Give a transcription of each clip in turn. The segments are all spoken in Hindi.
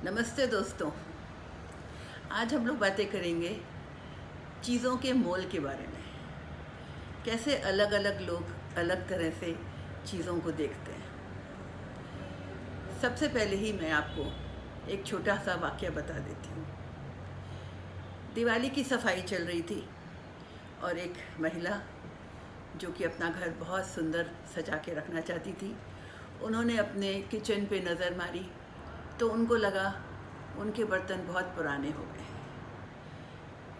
नमस्ते दोस्तों। आज हम लोग बातें करेंगे चीज़ों के मोल के बारे में। कैसे अलग अलग लोग अलग तरह से चीज़ों को देखते हैं। सबसे पहले ही मैं आपको एक छोटा सा वाक़या बता देती हूँ। दिवाली की सफाई चल रही थी और एक महिला जो कि अपना घर बहुत सुंदर सजा के रखना चाहती थी, उन्होंने अपने किचन पे नज़र मारी तो उनको लगा उनके बर्तन बहुत पुराने हो गए।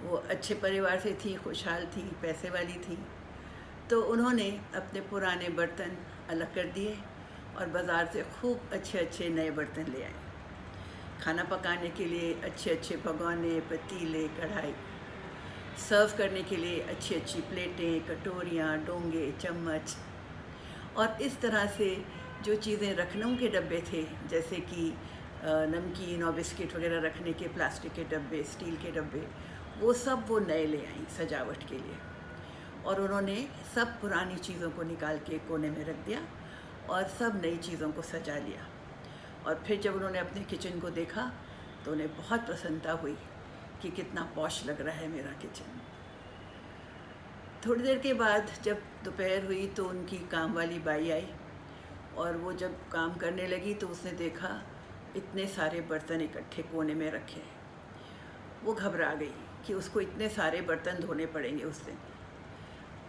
वो अच्छे परिवार से थी, खुशहाल थी, पैसे वाली थी, तो उन्होंने अपने पुराने बर्तन अलग कर दिए और बाज़ार से खूब अच्छे अच्छे नए बर्तन ले आए। खाना पकाने के लिए अच्छे अच्छे भगोने, पतीले, कढ़ाई, सर्व करने के लिए अच्छी अच्छी प्लेटें, कटोरियाँ, डोंगे, चम्मच, और इस तरह से जो चीज़ें रखने के डब्बे थे, जैसे कि नमकीन और बिस्किट वगैरह रखने के प्लास्टिक के डब्बे, स्टील के डब्बे, वो नए ले आई सजावट के लिए। और उन्होंने सब पुरानी चीज़ों को निकाल के कोने में रख दिया और सब नई चीज़ों को सजा लिया। और फिर जब उन्होंने अपने किचन को देखा तो उन्हें बहुत प्रसन्नता हुई कि कितना पॉश लग रहा है मेरा किचन। थोड़ी देर के बाद जब दोपहर हुई तो उनकी काम वाली बाई आई और वो जब काम करने लगी तो उसने देखा इतने सारे बर्तन इकट्ठे कोने में रखे। वो घबरा गई कि उसको इतने सारे बर्तन धोने पड़ेंगे उस दिन।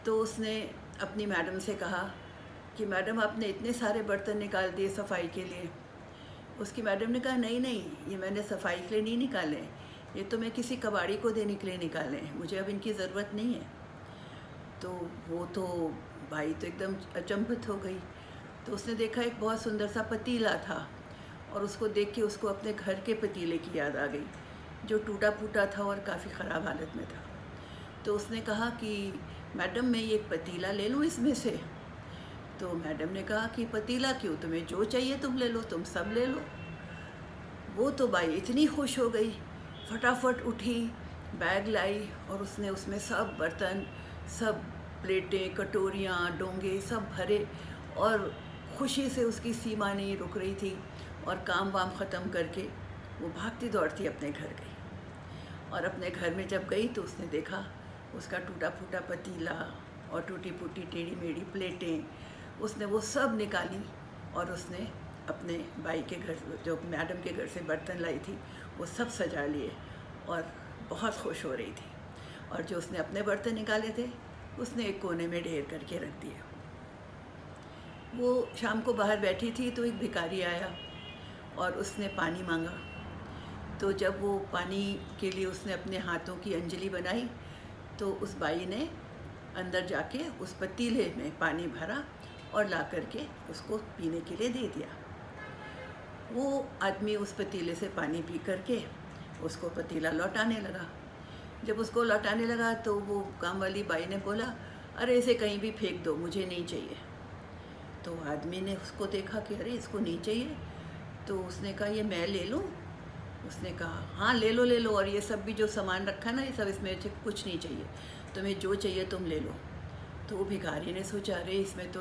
तो उसने अपनी मैडम से कहा कि मैडम, आपने इतने सारे बर्तन निकाल दिए सफाई के लिए। उसकी मैडम ने कहा, नहीं नहीं, ये मैंने सफाई के लिए नहीं निकाले, ये तो मैं किसी कबाड़ी को देने के लिए निकाले हैं, मुझे अब इनकी ज़रूरत नहीं है। तो वो तो भाई तो एकदम अचंभित हो गई। तो उसने देखा एक बहुत सुंदर सा पतीला था और उसको देख के उसको अपने घर के पतीले की याद आ गई जो टूटा फूटा था और काफ़ी ख़राब हालत में था। तो उसने कहा कि मैडम, मैं ये पतीला ले लूँ इसमें से? तो मैडम ने कहा कि पतीला क्यों, तुम्हें जो चाहिए तुम ले लो, तुम सब ले लो। वो तो बाई इतनी खुश हो गई, फटाफट उठी, बैग लाई और उसने उसमें सब बर्तन, सब प्लेटें, कटोरियाँ, डोंगे सब भरे और खुशी से उसकी सीमा नहीं रुक रही थी। और काम वाम ख़त्म करके वो भागती दौड़ती अपने घर गई। और अपने घर में जब गई तो उसने देखा उसका टूटा फूटा पतीला और टूटी फूटी टेढ़ी मेढ़ी प्लेटें, उसने वो सब निकाली और उसने अपने भाई के घर, जो मैडम के घर से बर्तन लाई थी, वो सब सजा लिए और बहुत खुश हो रही थी। और जो उसने अपने बर्तन निकाले थे उसने एक कोने में ढेर करके रख दिए। वो शाम को बाहर बैठी थी तो एक भिखारी आया और उसने पानी मांगा। तो जब वो पानी के लिए उसने अपने हाथों की अंजलि बनाई तो उस बाई ने अंदर जाके उस पतीले में पानी भरा और ला करके उसको पीने के लिए दे दिया। वो आदमी उस पतीले से पानी पी करके उसको पतीला लौटाने लगा। जब उसको लौटाने लगा तो वो काम वाली बाई ने बोला, अरे इसे कहीं भी फेंक दो, मुझे नहीं चाहिए। तो आदमी ने उसको देखा कि अरे इसको नहीं चाहिए, तो उसने कहा, ये मैं ले लूँ? उसने कहा, हाँ ले लो ले लो, और ये सब भी जो सामान रखा ना, ये सब, इसमें से कुछ नहीं चाहिए, तुम्हें जो चाहिए तुम ले लो। तो वो भिखारी ने सोचा, अरे इसमें तो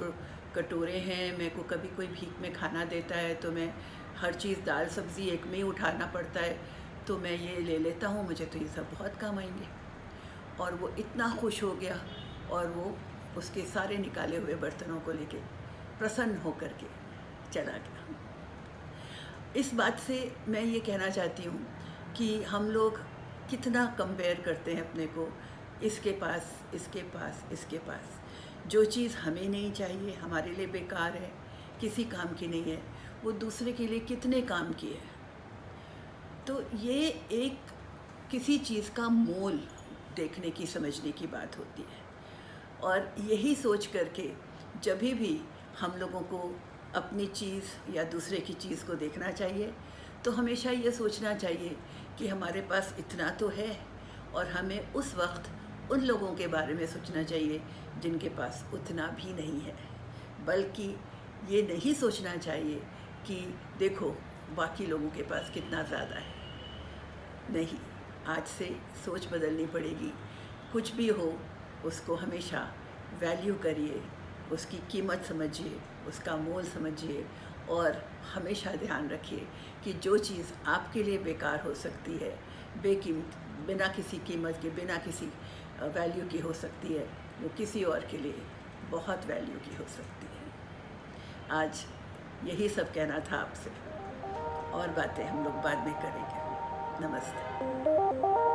कटोरे हैं, मेरे को कभी कोई भीख में खाना देता है तो मैं हर चीज़ दाल सब्ज़ी एक में ही उठाना पड़ता है, तो मैं ये ले लेता हूँ, मुझे तो ये सब बहुत काम आएंगे। और वो इतना खुश हो गया और वो उसके सारे निकाले हुए बर्तनों को लेके प्रसन्न होकर के चला गया। इस बात से मैं ये कहना चाहती हूँ कि हम लोग कितना कंपेयर करते हैं अपने को, इसके पास, इसके पास, इसके पास। जो चीज़ हमें नहीं चाहिए, हमारे लिए बेकार है, किसी काम की नहीं है, वो दूसरे के लिए कितने काम की है। तो ये एक किसी चीज़ का मोल देखने की, समझने की बात होती है। और यही सोच करके जब भी हम लोगों को अपनी चीज़ या दूसरे की चीज़ को देखना चाहिए तो हमेशा ये सोचना चाहिए कि हमारे पास इतना तो है, और हमें उस वक्त उन लोगों के बारे में सोचना चाहिए जिनके पास उतना भी नहीं है। बल्कि ये नहीं सोचना चाहिए कि देखो बाकी लोगों के पास कितना ज़्यादा है। नहीं, आज से सोच बदलनी पड़ेगी। कुछ भी हो उसको हमेशा वैल्यू करिए, उसकी कीमत समझिए, उसका मोल समझिए और हमेशा ध्यान रखिए कि जो चीज़ आपके लिए बेकार हो सकती है, बेकीमत, बिना किसी कीमत के, बिना किसी वैल्यू की हो सकती है, वो किसी और के लिए बहुत वैल्यू की हो सकती है। आज यही सब कहना था आपसे, और बातें हम लोग बाद में करेंगे। नमस्ते।